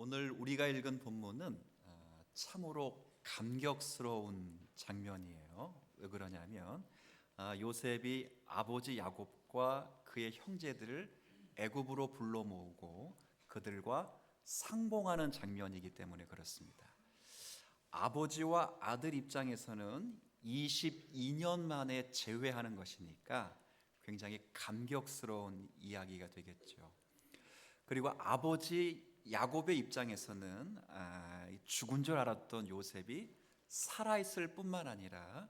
오늘 우리가 읽은 본문은 참으로 감격스러운 장면이에요. 왜 그러냐면 요셉이 아버지 야곱과 그의 형제들을 애굽으로 불러 모으고 그들과 상봉하는 장면이기 때문에 그렇습니다. 아버지와 아들 입장에서는 22년 만에 재회하는 것이니까 굉장히 감격스러운 이야기가 되겠죠. 그리고 아버지 야곱의 입장에서는 죽은 줄 알았던 요셉이 살아있을 뿐만 아니라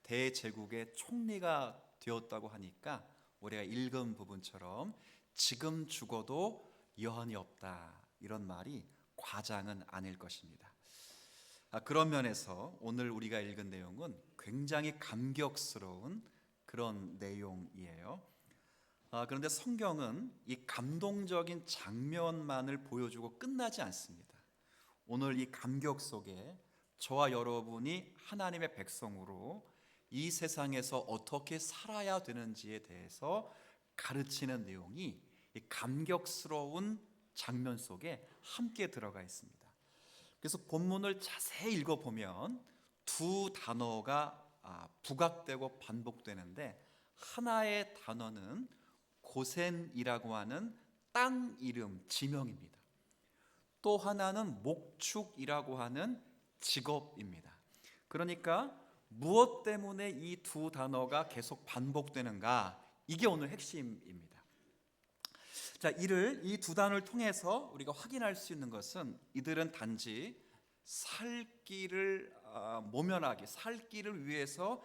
대제국의 총리가 되었다고 하니까 우리가 읽은 부분처럼 지금 죽어도 여한이 없다, 이런 말이 과장은 아닐 것입니다. 그런 면에서 오늘 우리가 읽은 내용은 굉장히 감격스러운 그런 내용이에요. 그런데 성경은 이 감동적인 장면만을 보여주고 끝나지 않습니다. 오늘 이 감격 속에 저와 여러분이 하나님의 백성으로 이 세상에서 어떻게 살아야 되는지에 대해서 가르치는 내용이 이 감격스러운 장면 속에 함께 들어가 있습니다. 그래서 본문을 자세히 읽어보면 두 단어가 부각되고 반복되는데, 하나의 단어는 고센이라고 하는 땅 이름, 지명입니다. 또 하나는 목축이라고 하는 직업입니다. 그러니까 무엇 때문에 이 두 단어가 계속 반복되는가, 이게 오늘 핵심입니다. 자, 이 두 단어를 통해서 우리가 확인할 수 있는 것은 이들은 단지 살 길을 모면하기, 살 길을 위해서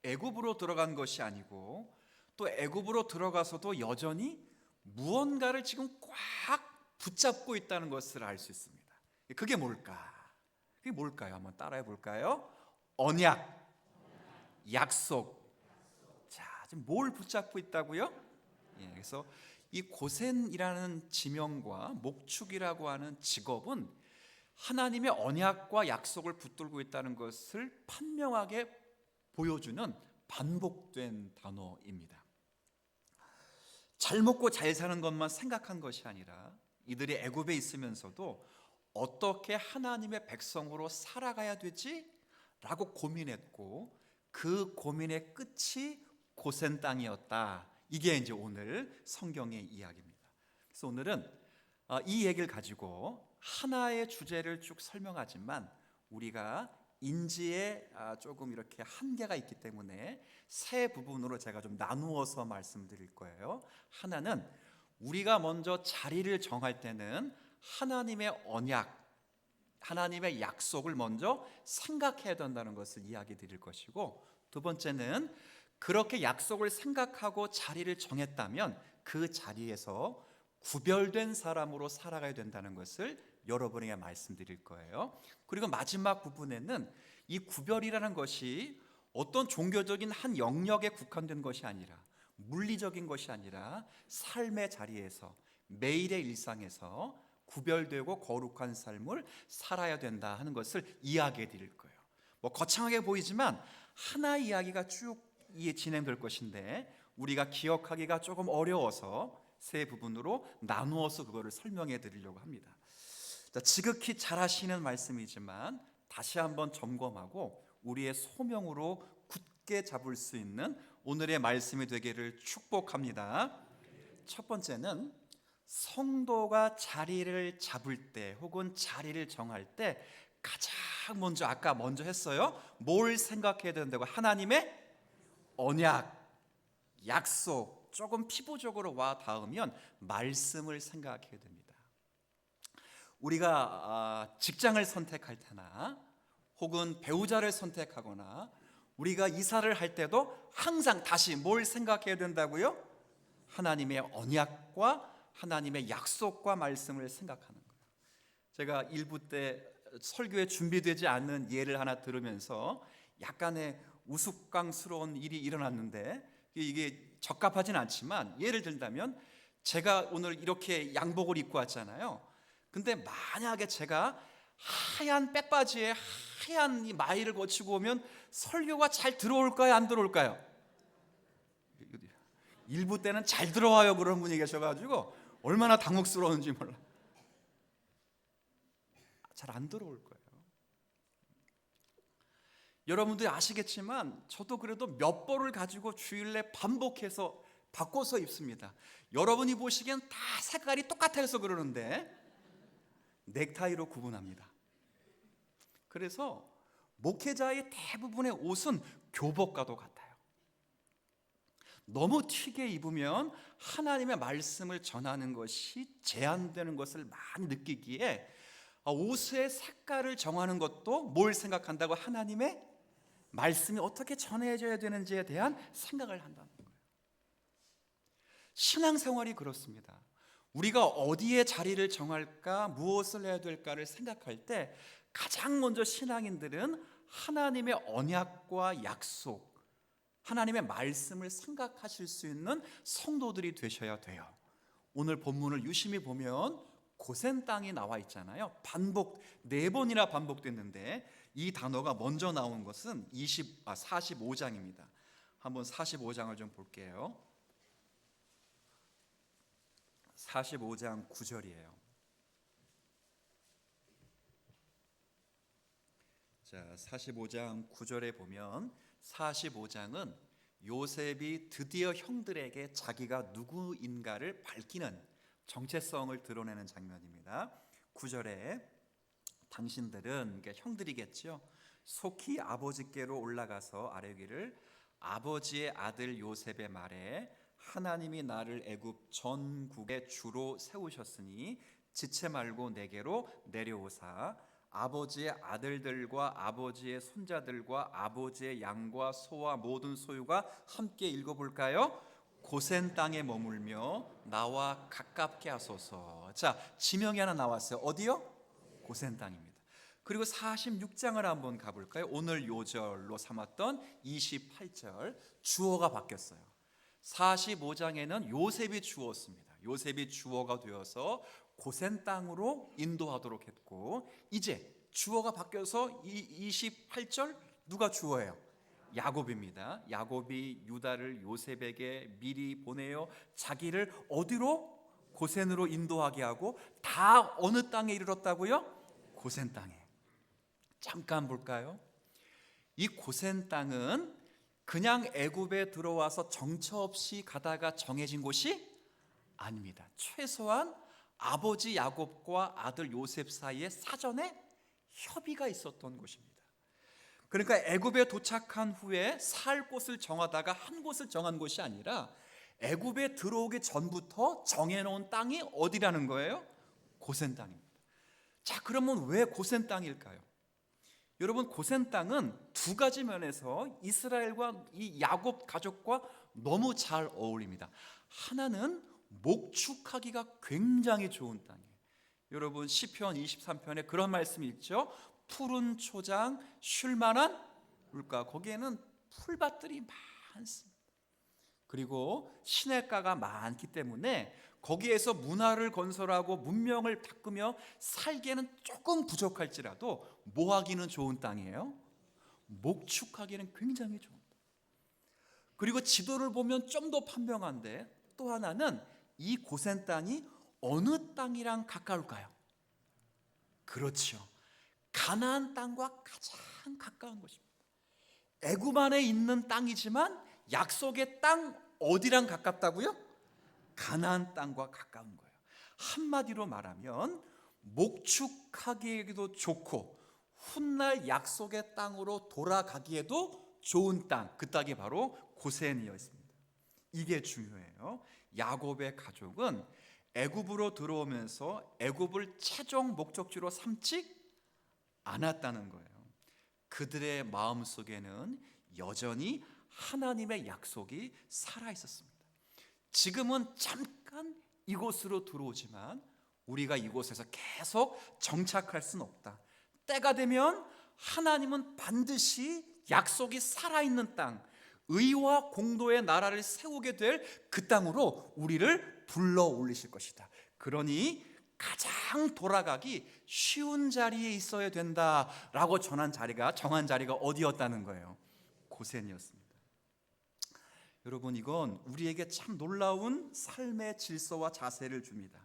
애굽으로 들어간 것이 아니고, 또 애굽으로 들어가서도 여전히 무언가를 지금 꽉 붙잡고 있다는 것을 알 수 있습니다. 그게 뭘까? 그게 뭘까요? 한번 따라해 볼까요? 언약, 약속. 자, 지금 뭘 붙잡고 있다고요? 그래서 이 고센이라는 지명과 목축이라고 하는 직업은 하나님의 언약과 약속을 붙들고 있다는 것을 판명하게 보여주는 반복된 단어입니다. 잘 먹고 잘 사는 것만 생각한 것이 아니라 이들이 애굽에 있으면서도 어떻게 하나님의 백성으로 살아가야 되지? 라고 고민했고, 그 고민의 끝이 고센 땅이었다. 이게 이제 오늘 성경의 이야기입니다. 그래서 오늘은 이 얘기를 가지고 하나의 주제를 쭉 설명하지만 우리가 인지에 조금 이렇게 한계가 있기 때문에 세 부분으로 제가 좀 나누어서 말씀드릴 거예요. 하나는 우리가 먼저 자리를 정할 때는 하나님의 언약, 하나님의 약속을 먼저 생각해야 된다는 것을 이야기 드릴 것이고, 두 번째는 그렇게 약속을 생각하고 자리를 정했다면 그 자리에서 구별된 사람으로 살아가야 된다는 것을 여러분에게 말씀드릴 거예요. 그리고 마지막 부분에는 이 구별이라는 것이 어떤 종교적인 한 영역에 국한된 것이 아니라, 물리적인 것이 아니라 삶의 자리에서, 매일의 일상에서 구별되고 거룩한 삶을 살아야 된다 하는 것을 이야기해 드릴 거예요. 거창하게 보이지만 하나의 이야기가 쭉 진행될 것인데 우리가 기억하기가 조금 어려워서 세 부분으로 나누어서 그거를 설명해 드리려고 합니다. 자, 지극히 잘 하시는 말씀이지만 다시 한번 점검하고 우리의 소명으로 굳게 잡을 수 있는 오늘의 말씀이 되기를 축복합니다. 첫 번째는 성도가 자리를 잡을 때 혹은 자리를 정할 때 가장 먼저, 아까 먼저 했어요. 뭘 생각해야 된다고? 하나님의 언약, 약속. 조금 피부적으로 와 닿으면 말씀을 생각해야 됩니다. 우리가 직장을 선택할 때나 혹은 배우자를 선택하거나 우리가 이사를 할 때도 항상 다시 뭘 생각해야 된다고요? 하나님의 언약과 하나님의 약속과 말씀을 생각하는 거예요. 제가 일부 때 설교에 준비되지 않는 예를 하나 들으면서 약간의 우스꽝스러운 일이 일어났는데, 이게 적합하진 않지만 예를 들자면 제가 오늘 이렇게 양복을 입고 왔잖아요. 근데 만약에 제가 하얀 빼바지에 하얀 이 마이를 거치고 오면 설교가 잘 들어올까요, 안 들어올까요? 일부 때는 잘 들어와요, 그런 분이 계셔가지고 얼마나 당혹스러운지 몰라. 잘 안 들어올 거예요. 여러분들이 아시겠지만 저도 그래도 몇 벌을 가지고 주일내 반복해서 바꿔서 입습니다. 여러분이 보시기엔 다 색깔이 똑같아서 그러는데 넥타이로 구분합니다. 그래서 목회자의 대부분의 옷은 교복과도 같아요. 너무 튀게 입으면 하나님의 말씀을 전하는 것이 제한되는 것을 많이 느끼기에 옷의 색깔을 정하는 것도 뭘 생각한다고? 하나님의 말씀이 어떻게 전해져야 되는지에 대한 생각을 한다는 거예요. 신앙생활이 그렇습니다. 우리가 어디에 자리를 정할까, 무엇을 해야 될까를 생각할 때 가장 먼저 신앙인들은 하나님의 언약과 약속, 하나님의 말씀을 생각하실 수 있는 성도들이 되셔야 돼요. 오늘 본문을 유심히 보면 고센 땅이 나와 있잖아요. 4번이나 반복됐는데 이 단어가 먼저 나온 것은 45장입니다. 한번 45장을 좀 볼게요. 45장 9절이에요. 자, 45장 9절에 보면 45장은 요셉이 드디어 형들에게 자기가 누구인가를 밝히는 정체성을 드러내는 장면입니다. 9절에 당신들은, 그러니까 형들이겠죠, 속히 아버지께로 올라가서 아뢰기를 아버지의 아들 요셉의 말에 하나님이 나를 애굽 전국의 주로 세우셨으니 지체 말고 내게로 내려오사 아버지의 아들들과 아버지의 손자들과 아버지의 양과 소와 모든 소유가 함께 읽어볼까요? 고센 땅에 머물며 나와 가깝게 하소서. 자, 지명이 하나 나왔어요. 어디요? 고센 땅입니다. 그리고 46장을 한번 가볼까요? 오늘 요절로 삼았던 28절, 주어가 바뀌었어요. 45장에는 요셉이 주어였습니다. 요셉이 주어가 되어서 고센 땅으로 인도하도록 했고, 이제 주어가 바뀌어서 28절 누가 주어예요? 야곱입니다. 야곱이 유다를 요셉에게 미리 보내어 자기를 어디로? 고센으로 인도하게 하고, 다 어느 땅에 이르렀다고요? 고센 땅에. 잠깐 볼까요? 이 고센 땅은 그냥 애굽에 들어와서 정처 없이 가다가 정해진 곳이 아닙니다. 최소한 아버지 야곱과 아들 요셉 사이에 사전에 협의가 있었던 곳입니다. 그러니까 애굽에 도착한 후에 살 곳을 정하다가 한 곳을 정한 것이 아니라 애굽에 들어오기 전부터 정해놓은 땅이 어디라는 거예요? 고센 땅입니다. 자, 그러면 왜 고센 땅일까요? 여러분, 고센 땅은 두 가지 면에서 이스라엘과 이 야곱 가족과 너무 잘 어울립니다. 하나는 목축하기가 굉장히 좋은 땅이에요. 여러분, 시편 23편에 그런 말씀이 있죠. 푸른 초장 쉴만한 물가, 거기에는 풀밭들이 많습니다. 그리고 시냇가가 많기 때문에 거기에서 문화를 건설하고 문명을 닦으며 살기에는 조금 부족할지라도 뭐하기는 좋은 땅이에요? 목축하기는 굉장히 좋은 땅. 그리고 지도를 보면 좀 더 판명한데, 또 하나는 이 고센 땅이 어느 땅이랑 가까울까요? 그렇죠, 가나안 땅과 가장 가까운 곳입니다. 애굽 안에 있는 땅이지만 약속의 땅 어디랑 가깝다고요? 가나안 땅과 가까운 거예요. 한마디로 말하면 목축하기에도 좋고 훗날 약속의 땅으로 돌아가기에도 좋은 땅, 그 땅이 바로 고센이었습니다. 이게 중요해요. 야곱의 가족은 애굽으로 들어오면서 애굽을 최종 목적지로 삼지 않았다는 거예요. 그들의 마음속에는 여전히 하나님의 약속이 살아 있었습니다. 지금은 잠깐 이곳으로 들어오지만 우리가 이곳에서 계속 정착할 수는 없다. 때가 되면 하나님은 반드시 약속이 살아있는 땅, 의와 공도의 나라를 세우게 될 그 땅으로 우리를 불러 올리실 것이다. 그러니 가장 돌아가기 쉬운 자리에 있어야 된다라고 정한 자리가 어디였다는 거예요? 고센이었습니다. 여러분, 이건 우리에게 참 놀라운 삶의 질서와 자세를 줍니다.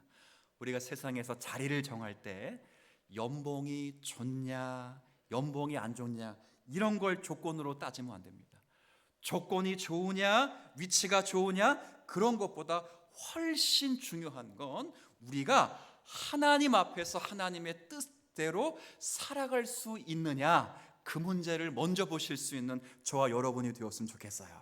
우리가 세상에서 자리를 정할 때 연봉이 좋냐, 연봉이 안 좋냐, 이런 걸 조건으로 따지면 안 됩니다. 조건이 좋으냐, 위치가 좋으냐, 그런 것보다 훨씬 중요한 건 우리가 하나님 앞에서 하나님의 뜻대로 살아갈 수 있느냐, 그 문제를 먼저 보실 수 있는 저와 여러분이 되었으면 좋겠어요.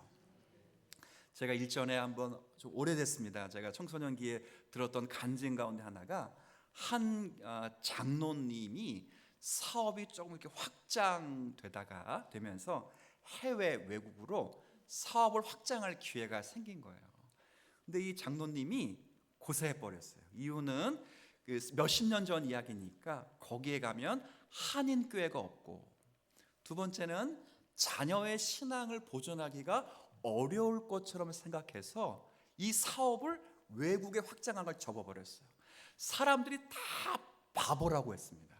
제가 일전에 한번, 좀 오래됐습니다, 제가 청소년기에 들었던 간증 가운데 하나가, 한 장로님이 사업이 조금 이렇게 확장되다가 되면서 해외 외국으로 사업을 확장할 기회가 생긴 거예요. 근데 이 장로님이 고생해 버렸어요. 이유는 몇십 년 전 이야기니까 거기에 가면 한인교회가 없고, 두 번째는 자녀의 신앙을 보존하기가 어려울 것처럼 생각해서 이 사업을 외국에 확장한 걸 접어버렸어요. 사람들이 다 바보라고 했습니다.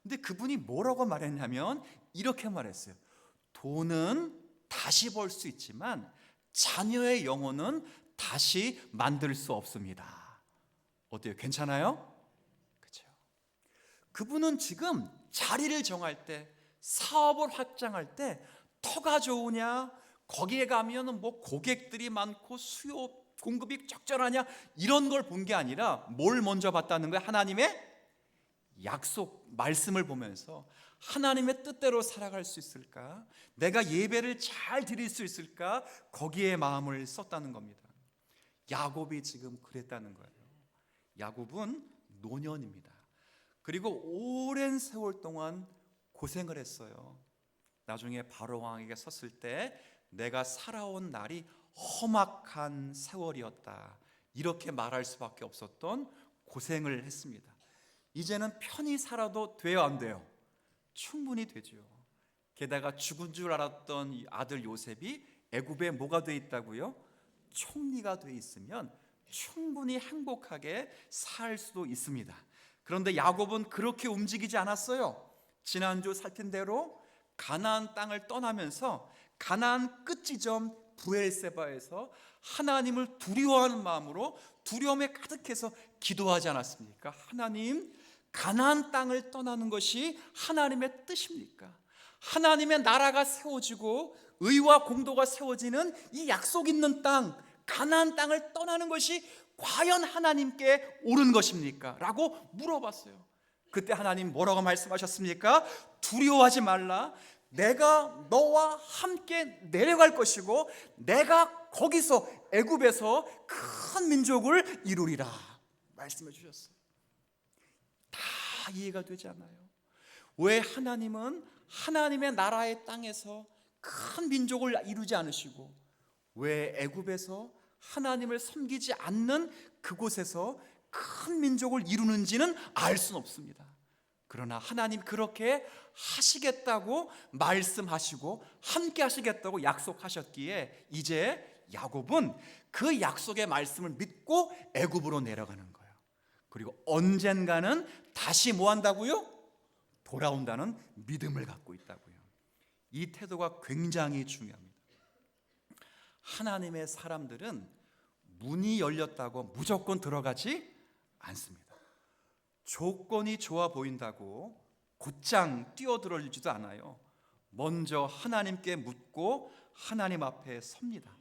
근데 그분이 뭐라고 말했냐면 이렇게 말했어요. 돈은 다시 벌 수 있지만 자녀의 영혼은 다시 만들 수 없습니다. 어때요? 괜찮아요? 그렇죠? 그분은 지금 자리를 정할 때, 사업을 확장할 때 터가 좋으냐, 거기에 가면은 뭐 고객들이 많고 수요 공급이 적절하냐, 이런 걸 본 게 아니라 뭘 먼저 봤다는 거예요? 하나님의 약속, 말씀을 보면서 하나님의 뜻대로 살아갈 수 있을까? 내가 예배를 잘 드릴 수 있을까? 거기에 마음을 썼다는 겁니다. 야곱이 지금 그랬다는 거예요. 야곱은 노년입니다. 그리고 오랜 세월 동안 고생을 했어요. 나중에 바로 왕에게 섰을 때 내가 살아온 날이 험악한 세월이었다, 이렇게 말할 수밖에 없었던 고생을 했습니다. 이제는 편히 살아도 돼요, 안 돼요? 충분히 되죠. 게다가 죽은 줄 알았던 이 아들 요셉이 애굽에 뭐가 돼 있다고요? 총리가 돼 있으면 충분히 행복하게 살 수도 있습니다. 그런데 야곱은 그렇게 움직이지 않았어요. 지난주 살핀 대로 가나안 땅을 떠나면서 가나안 끝지점 브엘세바에서 하나님을 두려워하는 마음으로 두려움에 가득해서 기도하지 않았습니까? 하나님, 가나안 땅을 떠나는 것이 하나님의 뜻입니까? 하나님의 나라가 세워지고 의와 공도가 세워지는 이 약속 있는 땅, 가나안 땅을 떠나는 것이 과연 하나님께 옳은 것입니까? 라고 물어봤어요. 그때 하나님 뭐라고 말씀하셨습니까? 두려워하지 말라. 내가 너와 함께 내려갈 것이고 내가 거기서 애굽에서 큰 민족을 이루리라 말씀해 주셨어요. 다 이해가 되지 않아요? 왜 하나님은 하나님의 나라의 땅에서 큰 민족을 이루지 않으시고 왜 애굽에서 하나님을 섬기지 않는 그곳에서 큰 민족을 이루는지는 알 수는 없습니다. 그러나 하나님 그렇게 하시겠다고 말씀하시고 함께 하시겠다고 약속하셨기에 이제 야곱은 그 약속의 말씀을 믿고 애굽으로 내려가는 거예요. 그리고 언젠가는 다시 뭐 한다고요? 돌아온다는 믿음을 갖고 있다고요. 이 태도가 굉장히 중요합니다. 하나님의 사람들은 문이 열렸다고 무조건 들어가지 않습니다. 조건이 좋아 보인다고 곧장 뛰어들어지도 않아요. 먼저 하나님께 묻고 하나님 앞에 섭니다.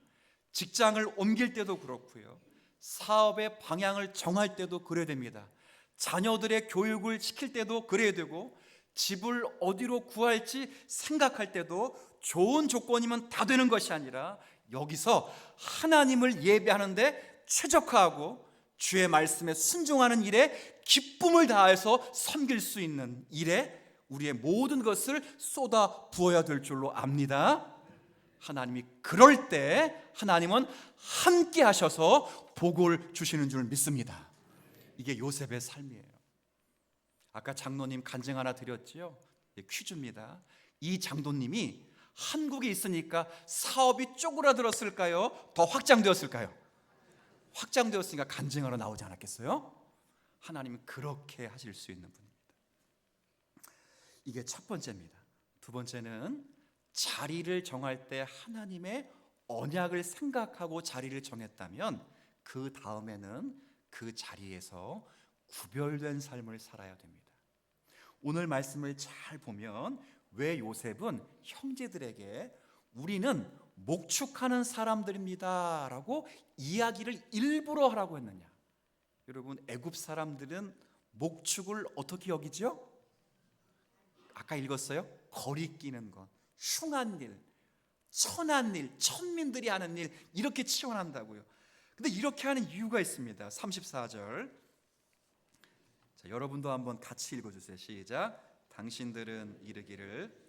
직장을 옮길 때도 그렇고요, 사업의 방향을 정할 때도 그래야 됩니다. 자녀들의 교육을 시킬 때도 그래야 되고, 집을 어디로 구할지 생각할 때도 좋은 조건이면 다 되는 것이 아니라 여기서 하나님을 예배하는데 최적화하고 주의 말씀에 순종하는 일에 기쁨을 다해서 섬길 수 있는 일에 우리의 모든 것을 쏟아 부어야 될 줄로 압니다. 하나님이 그럴 때 하나님은 함께 하셔서 복을 주시는 줄 믿습니다. 이게 요셉의 삶이에요. 아까 장로님 간증 하나 드렸지요? 퀴즈입니다. 이 장로님이 한국에 있으니까 사업이 쪼그라들었을까요? 더 확장되었을까요? 확장되었으니까 간증하러 나오지 않았겠어요? 하나님은 그렇게 하실 수 있는 분입니다. 이게 첫 번째입니다. 두 번째는 자리를 정할 때 하나님의 언약을 생각하고 자리를 정했다면 그 다음에는 그 자리에서 구별된 삶을 살아야 됩니다. 오늘 말씀을 잘 보면 왜 요셉은 형제들에게 우리는 목축하는 사람들입니다 라고 이야기를 일부러 하라고 했느냐? 여러분, 애굽 사람들은 목축을 어떻게 여기죠? 아까 읽었어요? 거리끼는 것, 흉한 일, 천한 일, 천민들이 하는 일, 이렇게 치환한다고요. 근데 이렇게 하는 이유가 있습니다. 34절, 자, 여러분도 한번 같이 읽어주세요. 시작. 당신들은 이르기를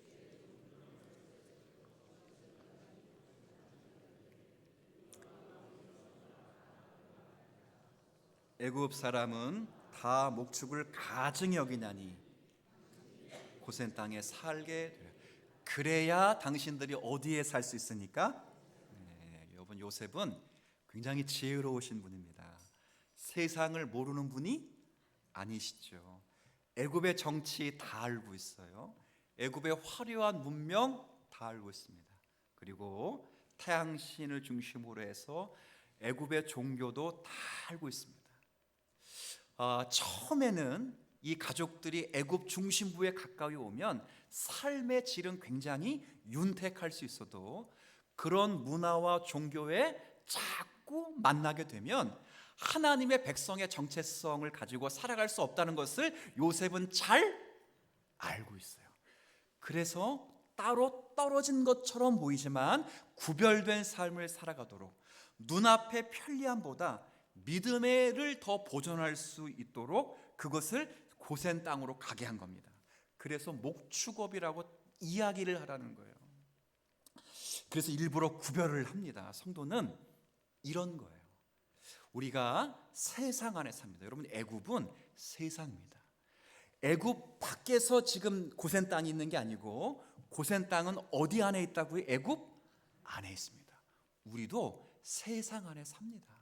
애굽 사람은 다 목축을 가증히 여기나니 고센 땅에 살게 되라. 그래야 당신들이 어디에 살 수 있으니까? 여러분, 요셉은 굉장히 지혜로우신 분입니다. 세상을 모르는 분이 아니시죠. 애굽의 정치 다 알고 있어요. 애굽의 화려한 문명 다 알고 있습니다. 그리고 태양신을 중심으로 해서 애굽의 종교도 다 알고 있습니다. 처음에는 이 가족들이 애굽 중심부에 가까이 오면 삶의 질은 굉장히 윤택할 수 있어도 그런 문화와 종교에 자꾸 만나게 되면 하나님의 백성의 정체성을 가지고 살아갈 수 없다는 것을 요셉은 잘 알고 있어요. 그래서 따로 떨어진 것처럼 보이지만 구별된 삶을 살아가도록 눈앞의 편리함보다 믿음을 더 보존할 수 있도록 그것을 고센 땅으로 가게 한 겁니다. 그래서 목축업이라고 이야기를 하라는 거예요. 그래서 일부러 구별을 합니다. 성도는 이런 거예요. 우리가 세상 안에 삽니다. 여러분, 애굽은 세상입니다. 애굽 밖에서 지금 고센 땅이 있는 게 아니고 고센 땅은 어디 안에 있다고요? 애굽 안에 있습니다. 우리도 세상 안에 삽니다.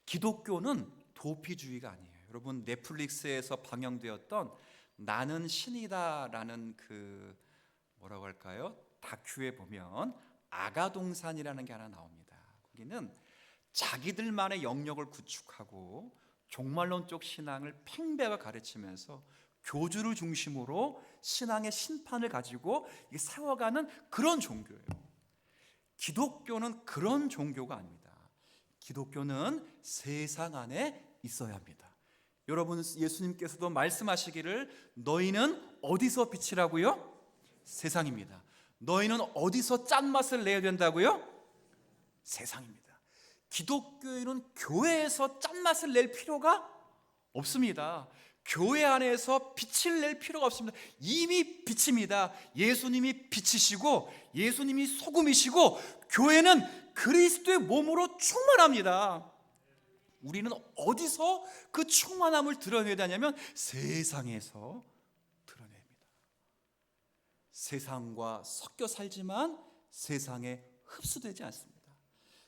기독교는 도피주의가 아니에요. 여러분, 넷플릭스에서 방영되었던 나는 신이다라는 뭐라고 할까요? 다큐에 보면 아가동산이라는 게 하나 나옵니다. 거기는 자기들만의 영역을 구축하고 종말론적 신앙을 팽배하게 가르치면서 교주를 중심으로 신앙의 심판을 가지고 세워가는 그런 종교예요. 기독교는 그런 종교가 아닙니다. 기독교는 세상 안에 있어야 합니다. 여러분, 예수님께서도 말씀하시기를 너희는 어디서 빛이라고요? 세상입니다. 너희는 어디서 짠맛을 내야 된다고요? 세상입니다. 기독교인은 교회에서 짠맛을 낼 필요가 없습니다. 교회 안에서 빛을 낼 필요가 없습니다. 이미 빛입니다. 예수님이 빛이시고 예수님이 소금이시고 교회는 그리스도의 몸으로 충만합니다. 우리는 어디서 그 충만함을 드러내야 되냐면 세상에서 드러냅니다. 세상과 섞여 살지만 세상에 흡수되지 않습니다.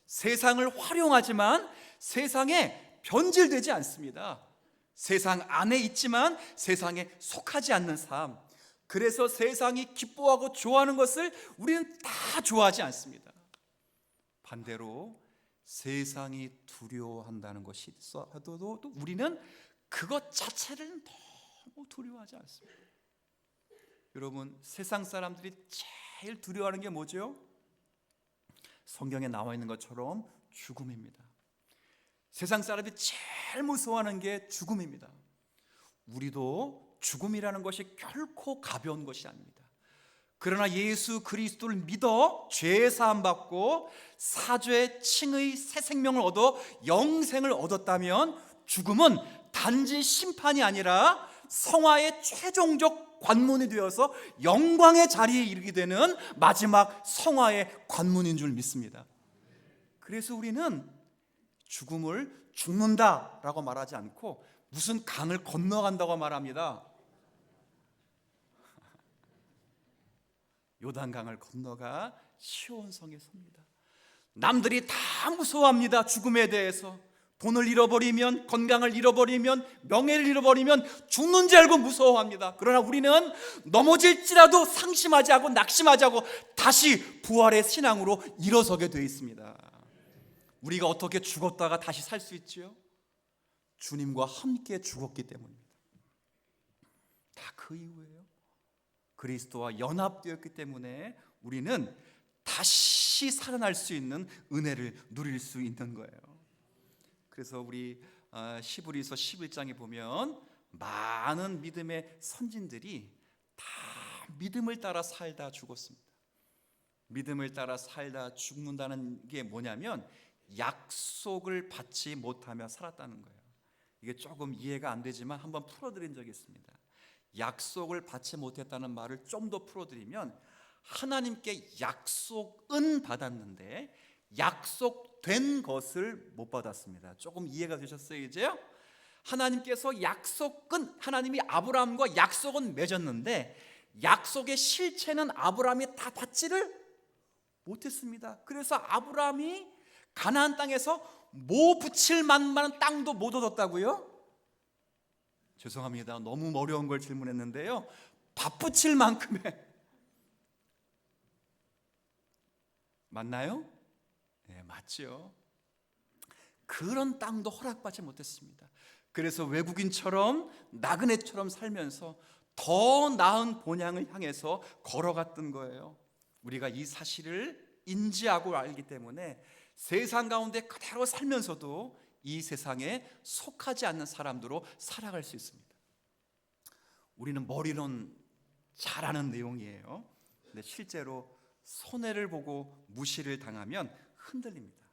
세상을 활용하지만 세상에 변질되지 않습니다. 세상 안에 있지만 세상에 속하지 않는 삶. 그래서 세상이 기뻐하고 좋아하는 것을 우리는 다 좋아하지 않습니다. 반대로 세상이 두려워한다는 것이 있어도 우리는 그것 자체를 너무 두려워하지 않습니다. 여러분, 세상 사람들이 제일 두려워하는 게 뭐죠? 성경에 나와 있는 것처럼 죽음입니다. 세상 사람들이 제일 무서워하는 게 죽음입니다. 우리도 죽음이라는 것이 결코 가벼운 것이 아닙니다. 그러나 예수 그리스도를 믿어 죄 사함 받고 사죄 칭의 새 생명을 얻어 영생을 얻었다면 죽음은 단지 심판이 아니라 성화의 최종적 관문이 되어서 영광의 자리에 이르게 되는 마지막 성화의 관문인 줄 믿습니다. 그래서 우리는 죽음을 죽는다라고 말하지 않고 무슨 강을 건너간다고 말합니다. 요단강을 건너가 시온성에 섭니다. 남들이 다 무서워합니다. 죽음에 대해서. 돈을 잃어버리면, 건강을 잃어버리면, 명예를 잃어버리면 죽는 줄 알고 무서워합니다. 그러나 우리는 넘어질지라도 상심하지 않고 낙심하지 않고 다시 부활의 신앙으로 일어서게 되어 있습니다. 우리가 어떻게 죽었다가 다시 살 수 있지요? 주님과 함께 죽었기 때문입니다. 다 그 그 이유예요. 그리스도와 연합되었기 때문에 우리는 다시 살아날 수 있는 은혜를 누릴 수 있는 거예요. 그래서 우리 히브리서 11장에 보면 많은 믿음의 선진들이 다 믿음을 따라 살다 죽었습니다. 믿음을 따라 살다 죽는다는 게 뭐냐면 약속을 받지 못하며 살았다는 거예요. 이게 조금 이해가 안 되지만 한번 풀어드린 적이 있습니다. 약속을 받지 못했다는 말을 좀 더 풀어드리면 하나님께 약속은 받았는데 약속된 것을 못 받았습니다. 조금 이해가 되셨어요 이제요? 하나님께서 약속은, 하나님이 아브라함과 약속은 맺었는데 약속의 실체는 아브라함이 다 받지를 못했습니다. 그래서 아브라함이 가나안 땅에서 모 붙일 만한 땅도 못 얻었다고요? 죄송합니다. 너무 어려운 걸 질문했는데요. 밥 붙일 만큼의 맞나요? 네, 맞죠. 그런 땅도 허락받지 못했습니다. 그래서 외국인처럼 나그네처럼 살면서 더 나은 본향을 향해서 걸어갔던 거예요. 우리가 이 사실을 인지하고 알기 때문에 세상 가운데 그대로 살면서도 이 세상에 속하지 않는 사람들로 살아갈 수 있습니다. 우리는 머리론 잘 아는 내용이에요. 근데 실제로 손해를 보고 무시를 당하면 흔들립니다.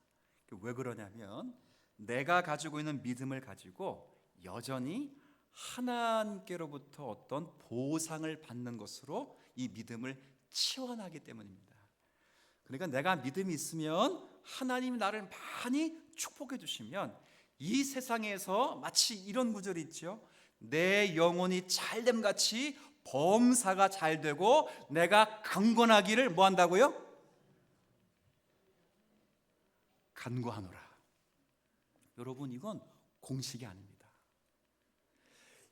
왜 그러냐면 내가 가지고 있는 믿음을 가지고 여전히 하나님께로부터 어떤 보상을 받는 것으로 이 믿음을 치환하기 때문입니다. 그러니까 내가 믿음이 있으면 하나님이 나를 많이 축복해 주시면 이 세상에서 마치 이런 구절이 있죠. 내 영혼이 잘됨 같이 범사가 잘 되고 내가 강건하기를 뭐 한다고요? 간구하노라. 여러분, 이건 공식이 아닙니다.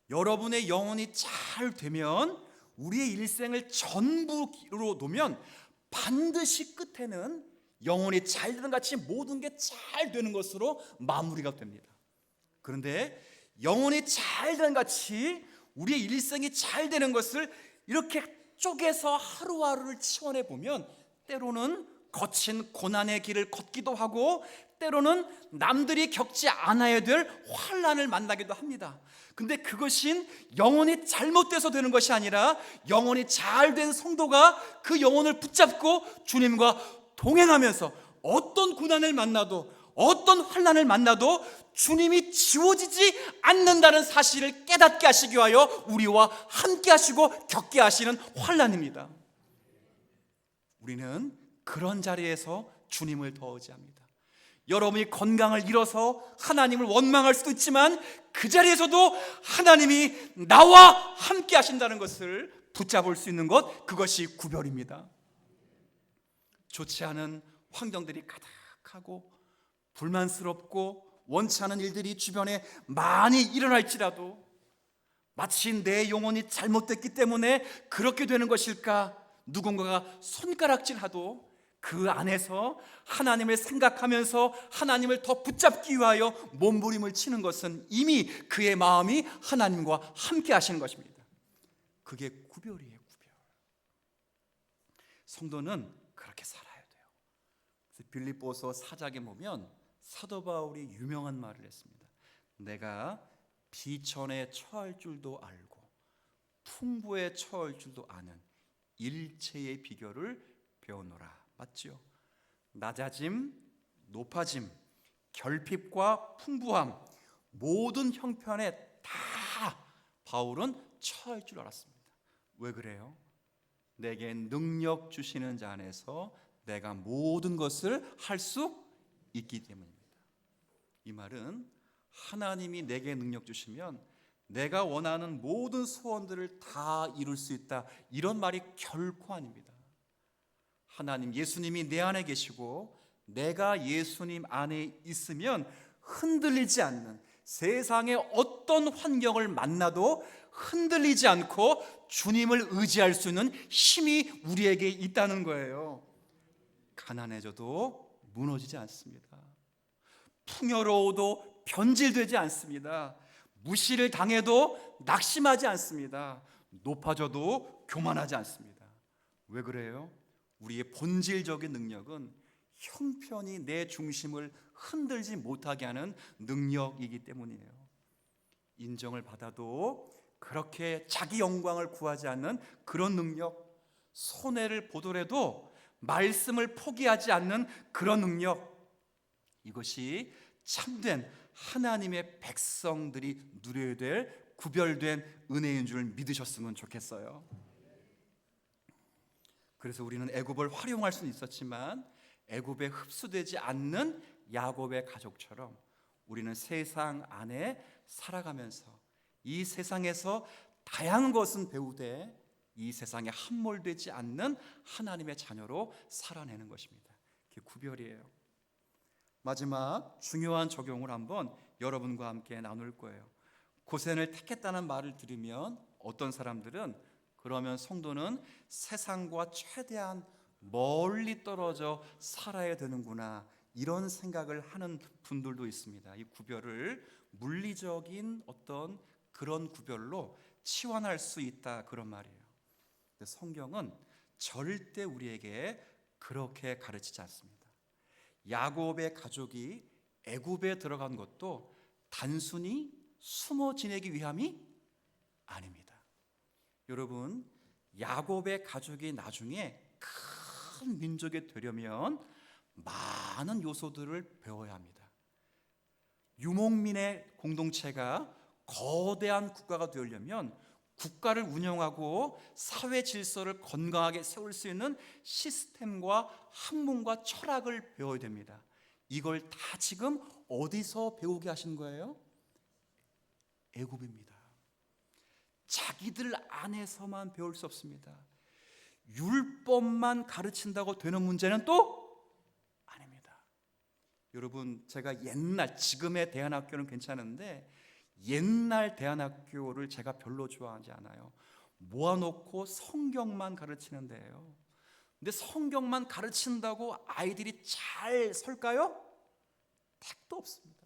여러분의 영혼이 잘 되면, 우리의 일생을 전부로 놓으면 반드시 끝에는 영혼이 잘 되는 같이 모든 게 잘 되는 것으로 마무리가 됩니다. 그런데 영혼이 잘 되는 같이 우리의 일생이 잘 되는 것을 이렇게 쪼개서 하루하루를 치원해 보면 때로는 거친 고난의 길을 걷기도 하고 때로는 남들이 겪지 않아야 될 환난을 만나기도 합니다. 근데 그것이 영혼이 잘못돼서 되는 것이 아니라 영혼이 잘된 성도가 그 영혼을 붙잡고 주님과 동행하면서 어떤 고난을 만나도 어떤 환난을 만나도 주님이 지워지지 않는다는 사실을 깨닫게 하시기 위하여 우리와 함께 하시고 겪게 하시는 환난입니다. 우리는 그런 자리에서 주님을 더 의지합니다. 여러분이 건강을 잃어서 하나님을 원망할 수도 있지만 그 자리에서도 하나님이 나와 함께 하신다는 것을 붙잡을 수 있는 것, 그것이 구별입니다. 좋지 않은 환경들이 가득하고 불만스럽고 원치 않은 일들이 주변에 많이 일어날지라도 마치 내 영혼이 잘못됐기 때문에 그렇게 되는 것일까, 누군가가 손가락질하도 그 안에서 하나님을 생각하면서 하나님을 더 붙잡기 위하여 몸부림을 치는 것은 이미 그의 마음이 하나님과 함께 하시는 것입니다. 그게 구별이에요, 구별. 성도는 그렇게 살아야 돼요. 그래서 빌립보서 4장에 보면 사도 바울이 유명한 말을 했습니다. 내가 비천에 처할 줄도 알고 풍부에 처할 줄도 아는 일체의 비결을 배우노라. 맞죠? 낮아짐, 높아짐, 결핍과 풍부함, 모든 형편에 다 바울은 처할 줄 알았습니다. 왜 그래요? 내게 능력 주시는 자 안에서 내가 모든 것을 할 수 있기 때문입니다. 이 말은 하나님이 내게 능력 주시면 내가 원하는 모든 소원들을 다 이룰 수 있다, 이런 말이 결코 아닙니다. 하나님, 예수님이 내 안에 계시고 내가 예수님 안에 있으면 흔들리지 않는, 세상의 어떤 환경을 만나도 흔들리지 않고 주님을 의지할 수 있는 힘이 우리에게 있다는 거예요. 가난해져도 무너지지 않습니다. 풍요로워도 변질되지 않습니다. 무시를 당해도 낙심하지 않습니다. 높아져도 교만하지 않습니다. 왜 그래요? 우리의 본질적인 능력은 형편이 내 중심을 흔들지 못하게 하는 능력이기 때문이에요. 인정을 받아도 그렇게 자기 영광을 구하지 않는 그런 능력, 손해를 보더라도 말씀을 포기하지 않는 그런 능력, 이것이 참된 하나님의 백성들이 누려야 될 구별된 은혜인 줄 믿으셨으면 좋겠어요. 그래서 우리는 애굽을 활용할 수는 있었지만 애굽에 흡수되지 않는 야곱의 가족처럼 우리는 세상 안에 살아가면서 이 세상에서 다양한 것은 배우되 이 세상에 함몰되지 않는 하나님의 자녀로 살아내는 것입니다. 그게 구별이에요. 마지막 중요한 적용을 한번 여러분과 함께 나눌 거예요. 고센을 택했다는 말을 들으면 어떤 사람들은 그러면 성도는 세상과 최대한 멀리 떨어져 살아야 되는구나, 이런 생각을 하는 분들도 있습니다. 이 구별을 물리적인 어떤 그런 구별로 치환할 수 있다, 그런 말이에요. 근데 성경은 절대 우리에게 그렇게 가르치지 않습니다. 야곱의 가족이 애굽에 들어간 것도 단순히 숨어 지내기 위함이 아닙니다. 여러분, 야곱의 가족이 나중에 큰 민족이 되려면 많은 요소들을 배워야 합니다. 유목민의 공동체가 거대한 국가가 되려면 국가를 운영하고 사회 질서를 건강하게 세울 수 있는 시스템과 학문과 철학을 배워야 됩니다. 이걸 다 지금 어디서 배우게 하신 거예요? 애굽입니다. 자기들 안에서만 배울 수 없습니다. 율법만 가르친다고 되는 문제는 또 아닙니다. 여러분, 제가 옛날, 지금의 대안학교는 괜찮은데 옛날 대안학교를 제가 별로 좋아하지 않아요. 모아놓고 성경만 가르치는 데예요. 근데 성경만 가르친다고 아이들이 잘 설까요? 택도 없습니다.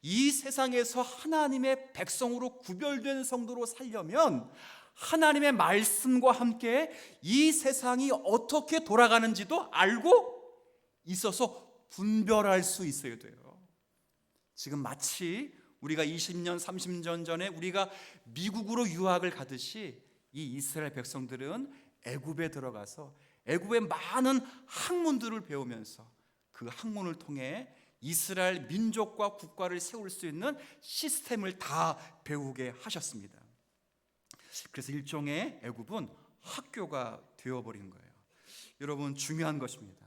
이 세상에서 하나님의 백성으로 구별된 성도로 살려면 하나님의 말씀과 함께 이 세상이 어떻게 돌아가는지도 알고 있어서 분별할 수 있어야 돼요. 지금 마치 우리가 20년, 30년 전에 우리가 미국으로 유학을 가듯이 이 이스라엘 백성들은 애굽에 들어가서 애굽의 많은 학문들을 배우면서 그 학문을 통해 이스라엘 민족과 국가를 세울 수 있는 시스템을 다 배우게 하셨습니다. 그래서 일종의 애굽은 학교가 되어버린 거예요. 여러분, 중요한 것입니다.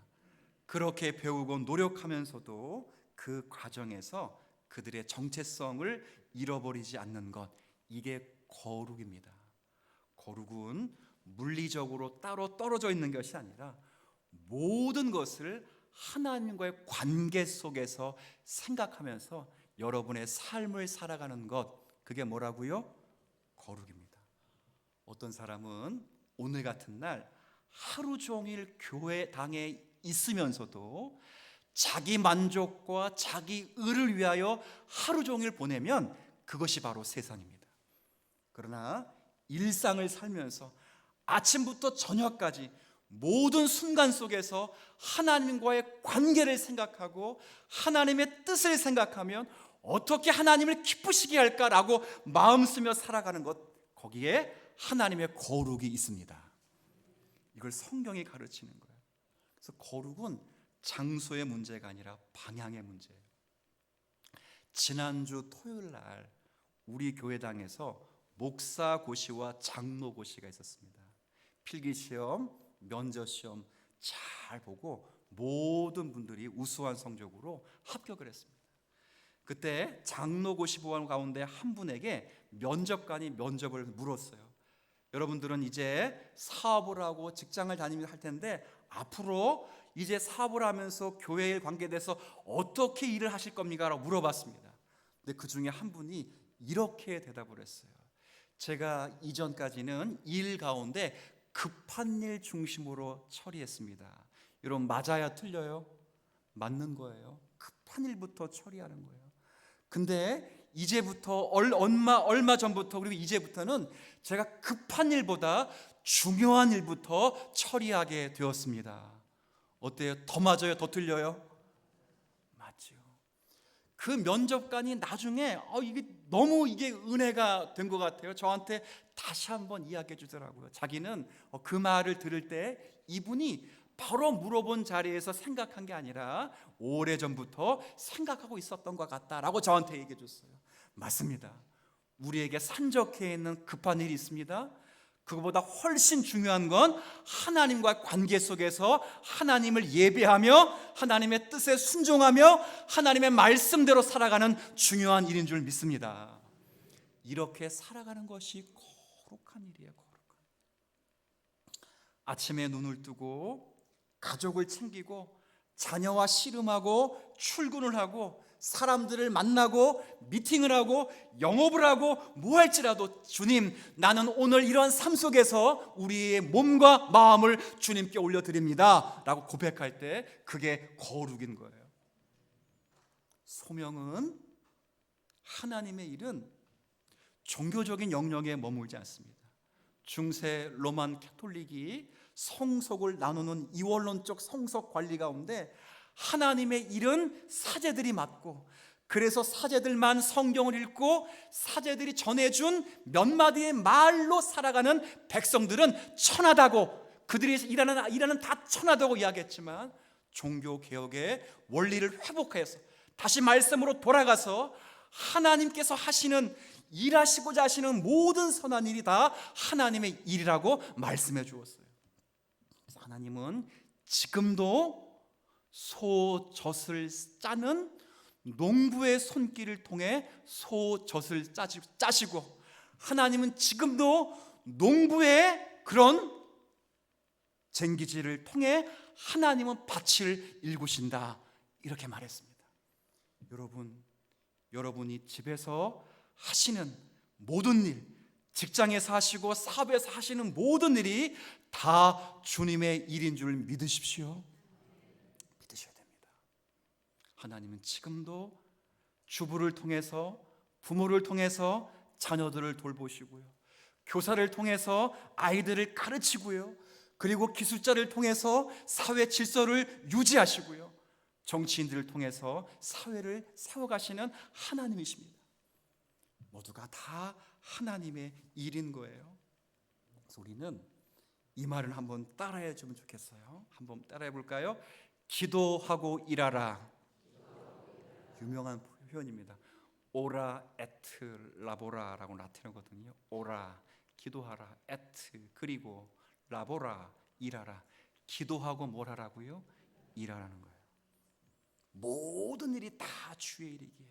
그렇게 배우고 노력하면서도 그 과정에서 그들의 정체성을 잃어버리지 않는 것, 이게 거룩입니다. 거룩은 물리적으로 따로 떨어져 있는 것이 아니라 모든 것을 하나님과의 관계 속에서 생각하면서 여러분의 삶을 살아가는 것, 그게 뭐라고요? 거룩입니다. 어떤 사람은 오늘 같은 날 하루 종일 교회당에 있으면서도 자기 만족과 자기 의를 위하여 하루 종일 보내면 그것이 바로 세상입니다. 그러나 일상을 살면서 아침부터 저녁까지 모든 순간 속에서 하나님과의 관계를 생각하고 하나님의 뜻을 생각하면 어떻게 하나님을 기쁘시게 할까라고 마음 쓰며 살아가는 것, 거기에 하나님의 거룩이 있습니다. 이걸 성경이 가르치는 거예요. 그래서 거룩은 장소의 문제가 아니라 방향의 문제예요. 지난주 토요일 날 우리 교회당에서 목사고시와 장로고시가 있었습니다. 필기시험, 면접시험 잘 보고 모든 분들이 우수한 성적으로 합격을 했습니다. 그때 장로고시 보원 가운데 한 분에게 면접관이 면접을 물었어요. 여러분들은 이제 사업을 하고 직장을 다니며 할 텐데 앞으로 이제 사업을 하면서 교회에 관계돼서 어떻게 일을 하실 겁니까? 라고 물어봤습니다. 근데 그 중에 한 분이 이렇게 대답을 했어요. 제가 이전까지는 일 가운데 급한 일 중심으로 처리했습니다. 여러분, 맞아야 틀려요? 맞는 거예요. 급한 일부터 처리하는 거예요. 근데 이제부터 얼마 전부터 그리고 이제부터는 제가 급한 일보다 중요한 일부터 처리하게 되었습니다. 어때요? 더 맞아요? 더 틀려요? 맞죠. 그 면접관이 나중에 이게 너무 은혜가 된 것 같아요. 저한테 다시 한번 이야기해 주더라고요. 자기는 그 말을 들을 때 이분이 바로 물어본 자리에서 생각한 게 아니라 오래전부터 생각하고 있었던 것 같다라고 저한테 얘기해 줬어요. 맞습니다. 우리에게 산적해 있는 급한 일이 있습니다. 그거보다 훨씬 중요한 건 하나님과 관계 속에서 하나님을 예배하며 하나님의 뜻에 순종하며 하나님의 말씀대로 살아가는 중요한 일인 줄 믿습니다. 이렇게 살아가는 것이 거룩한 일이에요. 거룩한. 아침에 눈을 뜨고 가족을 챙기고 자녀와 씨름하고 출근을 하고 사람들을 만나고 미팅을 하고 영업을 하고 뭐 할지라도 주님, 나는 오늘 이런 삶 속에서 우리의 몸과 마음을 주님께 올려드립니다 라고 고백할 때 그게 거룩인 거예요. 소명은, 하나님의 일은 종교적인 영역에 머물지 않습니다. 중세 로만 캐톨릭이 성속을 나누는 이원론적 성속 관리 가운데 하나님의 일은 사제들이 맡고, 그래서 사제들만 성경을 읽고 사제들이 전해준 몇 마디의 말로 살아가는 백성들은 천하다고, 그들이 일하는 다 천하다고 이야기했지만 종교개혁의 원리를 회복해서 다시 말씀으로 돌아가서 하나님께서 일하시고자 하시는 모든 선한 일이 다 하나님의 일이라고 말씀해 주었어요. 그래서 하나님은 지금도 소젖을 짜는 농부의 손길을 통해 소젖을 짜시고, 하나님은 지금도 농부의 그런 쟁기질을 통해 하나님은 밭을 일구신다, 이렇게 말했습니다. 여러분이 집에서 하시는 모든 일, 직장에서 하시고 사업에서 하시는 모든 일이 다 주님의 일인 줄 믿으십시오. 믿으셔야 됩니다. 하나님은 지금도 주부를 통해서, 부모를 통해서 자녀들을 돌보시고요, 교사를 통해서 아이들을 가르치고요, 그리고 기술자를 통해서 사회 질서를 유지하시고요, 정치인들을 통해서 사회를 세워가시는 하나님이십니다. 모두가 다 하나님의 일인 거예요. 그래서 우리는 이 말을 한번 따라해 주면 좋겠어요. 한번 따라해 볼까요? 기도하고 일하라. 유명한 표현입니다. 오라 에트 라보라라고 라틴어거든요. 오라, 기도하라, 에트, 그리고 라보라, 일하라. 기도하고 뭘 하라고요? 일하라는 거예요. 모든 일이 다 주의 일이기에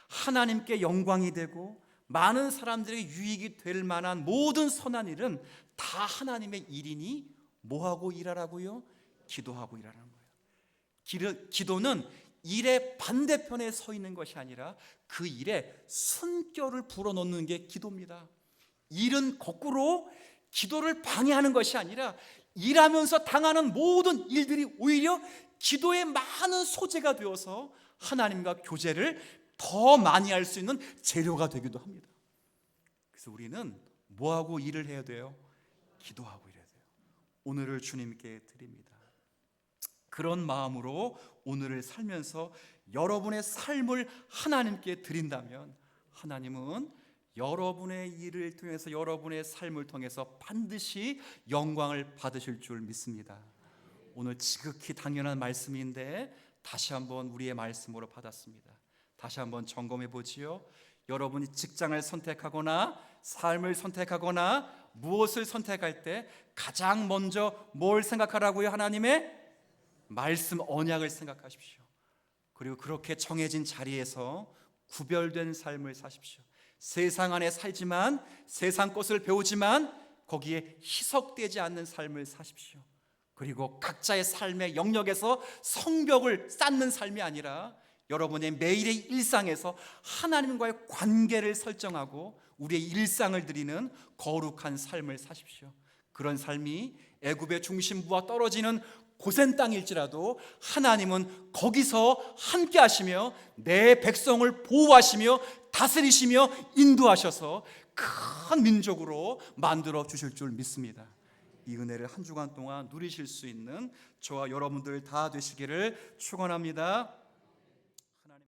하나님께 영광이 되고 많은 사람들에게 유익이 될 만한 모든 선한 일은 다 하나님의 일이니 뭐하고 일하라고요? 기도하고 일하라는 거예요. 기도는 일의 반대편에 서 있는 것이 아니라 그 일에 숨결을 불어넣는 게 기도입니다. 일은 거꾸로 기도를 방해하는 것이 아니라 일하면서 당하는 모든 일들이 오히려 기도의 많은 소재가 되어서 하나님과 교제를 더 많이 할 수 있는 재료가 되기도 합니다. 그래서 우리는 뭐하고 일을 해야 돼요? 기도하고 일해야 돼요. 오늘을 주님께 드립니다. 그런 마음으로 오늘을 살면서 여러분의 삶을 하나님께 드린다면 하나님은 여러분의 일을 통해서, 여러분의 삶을 통해서 반드시 영광을 받으실 줄 믿습니다. 오늘 지극히 당연한 말씀인데 다시 한번 우리의 말씀으로 받았습니다. 다시 한번 점검해 보지요. 여러분이 직장을 선택하거나 삶을 선택하거나 무엇을 선택할 때 가장 먼저 뭘 생각하라고요? 하나님의 말씀, 언약을 생각하십시오. 그리고 그렇게 정해진 자리에서 구별된 삶을 사십시오. 세상 안에 살지만, 세상 것을 배우지만 거기에 희석되지 않는 삶을 사십시오. 그리고 각자의 삶의 영역에서 성벽을 쌓는 삶이 아니라 여러분의 매일의 일상에서 하나님과의 관계를 설정하고 우리의 일상을 드리는 거룩한 삶을 사십시오. 그런 삶이 애굽의 중심부와 떨어지는 고센 땅일지라도 하나님은 거기서 함께 하시며 내 백성을 보호하시며 다스리시며 인도하셔서 큰 민족으로 만들어 주실 줄 믿습니다. 이 은혜를 한 주간 동안 누리실 수 있는 저와 여러분들 다 되시기를 축원합니다.